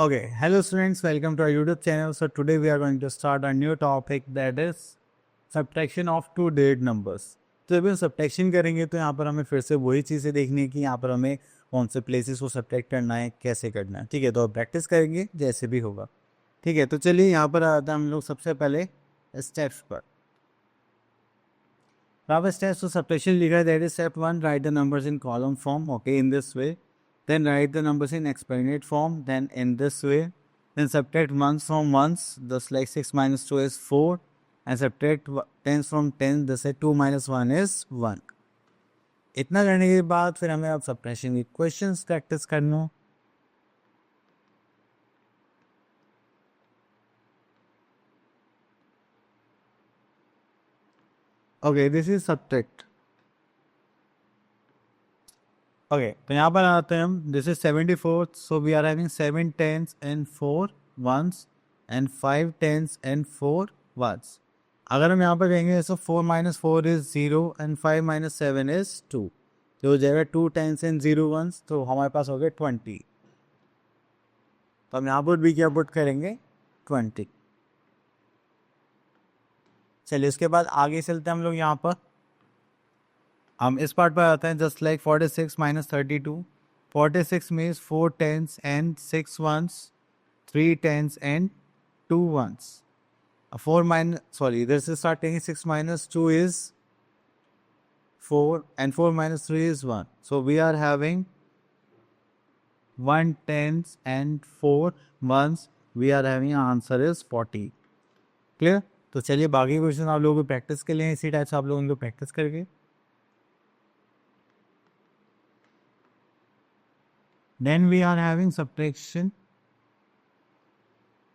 Okay, hello students, welcome to our YouTube channel. So today we are going to start a new topic that is subtraction of two digit numbers. तो जब हम subtraction करेंगे तो यहाँ पर हमें फिर से वही चीज़ें देखनी है कि यहाँ पर हमें कौन से प्लेसेस को सब्ट्रैक्ट करना है, कैसे करना है। ठीक है, तो प्रैक्टिस करेंगे जैसे भी होगा। ठीक है, तो चलिए यहाँ पर आता है हम लोग सबसे पहले स्टेप्स पर। Our steps to subtraction लिखा है, that is step 1, write the numbers in column form, okay, in this way. Then write the numbers in exponent form, then in this way. Then subtract ones from ones, thus like 6 minus 2 is 4. And subtract tens from 10, thus 2 minus 1 is 1. इतना करने के बाद फिर हमें अब subtraction की questions practice करना हो। Okay, this is subtract. Okay तो यहाँ पर आते हैं हम, this is 74, so we are having 7 tens and 4 ones and 5 tens and 4 ones. अगर हम यहाँ पर कहेंगे so 4 minus 4 is 0 and 5 minus 7 is 2, तो हो जाएगा 2 टेंस एंड 0 वंस, तो हमारे पास हो गए 20। तो हम यहाँ पर भी क्या पुट करेंगे 20। चलिए उसके बाद आगे चलते हैं हम लोग। यहाँ पर हम इस पार्ट पर आते हैं, just like 46 minus 32। 46 means 4 tens and 6 ones, 3 tens and 2 ones. 4 minus sorry इधर से स्टार्ट करेंगे, 6 minus 2 is 4 and 4 minus 3 is 1, so we are having 1 tens and 4 ones, we are having answer is 40। Clear? तो चलिए बाकी question आप लोगों को practice के लिए इसी टाइप से आप लोग उनको प्रैक्टिस करके। Then we are having subtraction.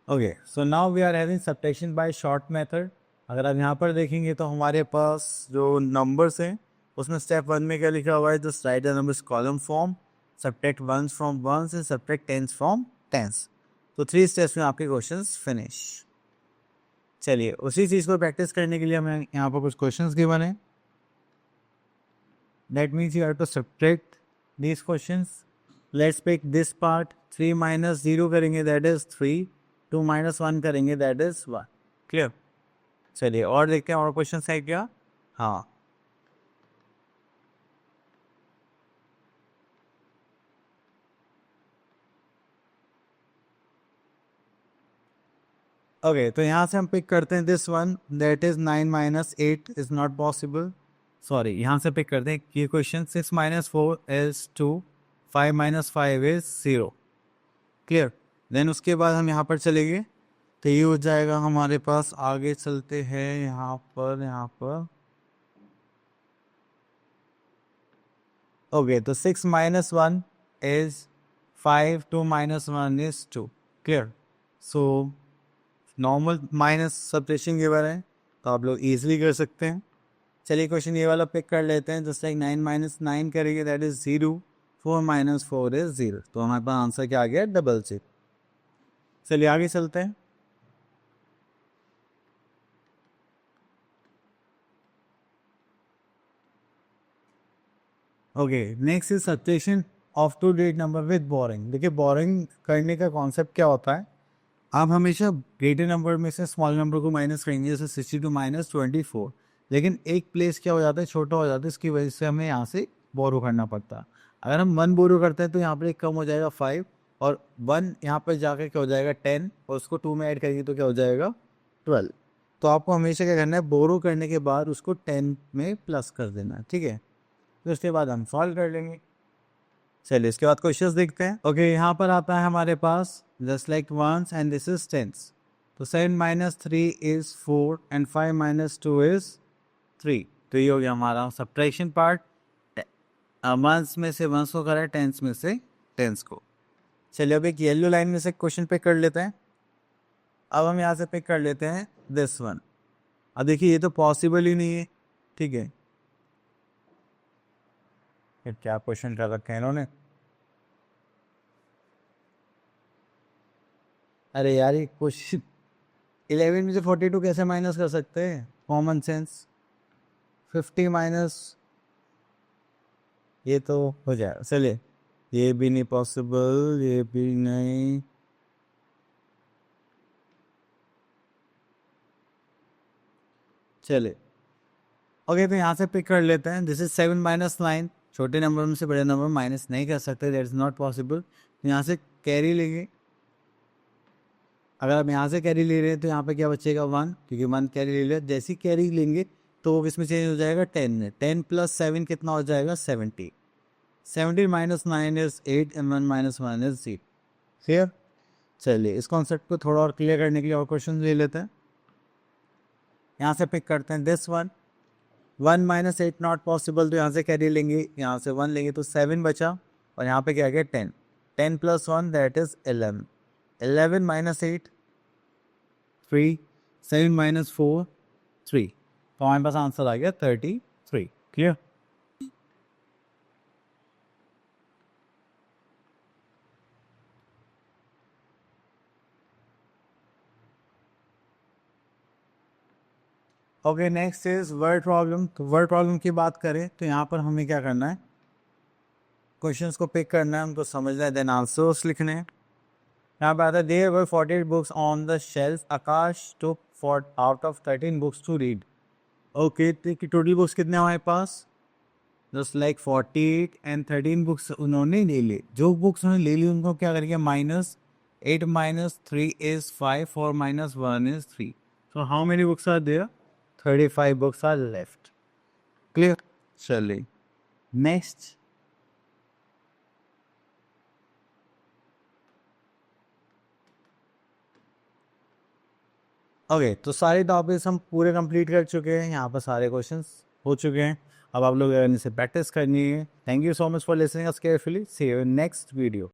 Okay, so now we are having subtraction by short method. अगर आप यहाँ पर देखेंगे तो हमारे पास जो नंबर्स हैं उसमें स्टेप 1 में क्या लिखा हुआ है, just write the numbers column form, subtract ones from ones and subtract tens from tens. तो 3 स्टेप्स में आपके क्वेश्चंस फिनिश। चलिए उसी चीज़ को प्रैक्टिस करने के लिए हमें यहाँ पर कुछ क्वेश्चंस गिवन है। That means you have to subtract these questions. Let's pick this part, 3 minus 0 करेंगे दैट इज 3, 2 माइनस 1 करेंगे दैट इज 1। क्लियर? चलिए और देखते हैं और क्वेश्चन है क्या। हाँ ओके तो यहाँ से हम पिक करते हैं this one, that is 9 minus 8 is not possible. Sorry यहाँ से पिक करते हैं ये question, 6 minus 4 is 2, 5 minus 5 is 0। Clear? Then उसके बाद हम यहाँ पर चलेंगे तो ये हो जाएगा हमारे पास। आगे चलते हैं यहाँ पर ओके तो 6 minus 1 is 5, 2 minus 1 is 2। Clear? So normal minus subtraction के बारे में तो आप लोग ईजिली कर सकते हैं। चलिए क्वेश्चन ये वाला पिक कर लेते हैं, जस्ट लाइक 9 माइनस 9 करेंगे दैट इज 0, 4 माइनस 4 इज 0, तो हमारे पास आंसर क्या आ गया, डबल 0। चलिए आगे चलते हैं। Okay next is subtraction of two digit number with boring. देखिए बोरिंग करने का कॉन्सेप्ट क्या होता है, आप हमेशा ग्रेटर नंबर में से स्मॉल नंबर को माइनस करेंगे, जैसे 62 माइनस 24, लेकिन एक प्लेस क्या हो जाता है, छोटा हो जाता है, इसकी वजह से हमें यहाँ से बोरो करना पड़ता है। अगर हम 1 बोरो करते हैं तो यहाँ पर एक कम हो जाएगा 5, और 1 यहाँ पर जाकर क्या हो जाएगा 10, और उसको 2 में ऐड करेंगे तो क्या हो जाएगा 12। तो आपको हमेशा क्या करना है, बोरो करने के बाद उसको 10 में प्लस कर देना है। ठीक है, तो उसके बाद हम सॉल्व कर लेंगे। चलिए इसके बाद क्वेश्चंस देखते हैं। ओके यहाँ पर आता है हमारे पास just like ones and this is tens. तो 7 माइनस 3 इज 4 एंड 5 माइनस 2 इज 3। तो ये हो गया हमारा सब्ट्रैक्शन पार्ट। वंस में से वंस को करा, टेंस में से टेंस को। चलिए अब एक येलो लाइन में से क्वेश्चन पिक कर लेते हैं। अब हम यहाँ से पिक कर लेते हैं दिस वन। अब देखिए ये तो पॉसिबल ही नहीं है। ठीक है, क्या क्वेश्चन कर रखे हैं इन्होंने। अरे यार ये क्वेश्चन 11 में से 42 कैसे माइनस कर सकते हैं, कॉमन सेंस। 50 माइनस, ये तो हो जाएगा। चलिए ये भी नहीं पॉसिबल, ये भी नहीं, चले ओके, तो यहाँ से पिक कर लेते हैं. This is 7 minus 9. छोटे नंबर में से बड़े नंबर माइनस नहीं कर सकते, दैट इज नॉट पॉसिबल. यहाँ से कैरी लेंगे. अगर आप यहाँ से कैरी ले रहे हैं तो यहाँ पे क्या बचेगा 1, क्योंकि 1 कैरी ले लिया. जैसी कैरी लेंगे तो वो इसमें चेंज हो जाएगा 10 में. 10 प्लस 7 कितना हो जाएगा 70. 70 minus 9 is 8 and 1 minus 1 is 0. Clear. चलिए इस कॉन्सेप्ट को थोड़ा और क्लियर करने के लिए और क्वेश्चन ले लेते हैं. यहाँ से पिक करते हैं this one. 1 minus 8 not possible, तो यहाँ से कैरी लेंगे, यहाँ से 1 लेंगे तो 7 बचा. और यहाँ पे क्या गया 10. 10 plus 1 that is 11. 11 minus 8 3. 7 minus 4 3. तो हमारे पास आंसर आ गया 33. Clear. Okay, next is word problem. तो वर्ड प्रॉब्लम की बात करें तो यहाँ पर हमें क्या करना है, क्वेश्चंस को पिक करना है, उनको समझना है, देन आंसर्स लिखने हैं. यहाँ पे आता है there were 48 books on the shelf. Akash took out of 13 books to read. Okay, तो टोटल बुक्स कितने हमारे पास, जस्ट लाइक 48 एंड 13 बुक्स उन्होंने ले ली. जो बुक्स उन्होंने ले ली उनको क्या करेंगे minus. 8 minus 3 is 5. 4 minus 1 is 3. So how many books are there, 35 books are left. Clear? चलिए नेक्स्ट. ओके, तो सारे टॉपिक्स हम पूरे कंप्लीट कर चुके हैं. यहाँ पर सारे क्वेश्चंस हो चुके हैं. अब आप लोग इसे प्रैक्टिस करनी है. Thank you so much for listening us carefully. See you in next video.